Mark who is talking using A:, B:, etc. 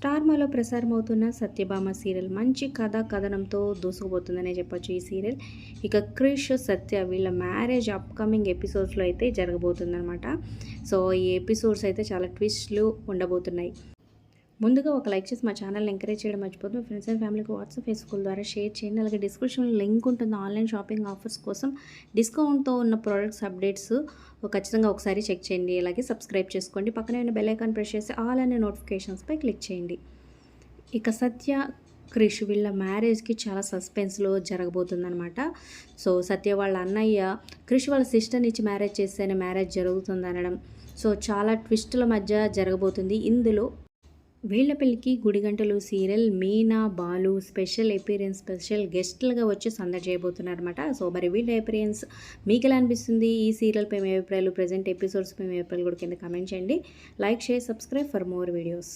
A: స్టార్మాలో ప్రసారమవుతున్న Satyabhama serial మంచి కథనంతో దూసుకుపోతుందనే చెప్పొచ్చు ఈ సీరియల్. ఇక క్రిష్, సత్య వీళ్ళ మ్యారేజ్ అప్కమింగ్ ఎపిసోడ్స్లో అయితే జరగబోతుందన్నమాట. సో ఈ ఎపిసోడ్స్ అయితే చాలా ట్విస్ట్లు ఉండబోతున్నాయి. ముందుగా ఒక లైక్ చేసి మా ఛానల్ని ఎంకరేజ్ చేయడం మర్చిపోతుంది. మీ ఫ్రెండ్స్ అండ్ ఫ్యామిలీకి వాట్సాప్, ఫేస్బుక్ ద్వారా షేర్ చేయండి. అలాగే డిస్క్రిప్షన్లో లింక్ ఉంటుంది ఆన్లైన్ షాపింగ్ ఆఫర్స్ కోసం. డిస్కౌంట్తో ఉన్న ప్రోడక్ట్స్ అప్డేట్స్ ఖచ్చితంగా ఒకసారి చెక్ చేయండి. అలాగే సబ్స్క్రైబ్ చేసుకోండి. పక్కనే ఉన్న బెల్ ఐకాన్ ప్రెస్ చేసి ఆల్ అనే నోటిఫికేషన్స్పై క్లిక్ చేయండి. ఇక సత్య, క్రిష్ వీళ్ళ మ్యారేజ్కి చాలా సస్పెన్స్లో జరగబోతుందనమాట. సో సత్య వాళ్ళ అన్నయ్య క్రిష్ వాళ్ళ సిస్టర్ని ఇచ్చి మ్యారేజ్ చేస్తేనే మ్యారేజ్ జరుగుతుంది అనడం. సో చాలా ట్విస్టుల మధ్య జరగబోతుంది. ఇందులో వీళ్ళ పెళ్ళికి Gudigantalu serial Meena, Balu special special గెస్ట్లుగా వచ్చి సందడి చేయబోతున్నారు అనమాట. సో మరి వీళ్ళ ఎపీరియన్స్ మీకు ఎలా అనిపిస్తుంది? ఈ సీరియల్పై మీ అభిప్రాయాలు, ప్రజెంట్ ఎపిసోడ్స్పై మీ అభిప్రాయాలు కూడా కింద కామెంట్ చేయండి. Like, share, subscribe for more videos.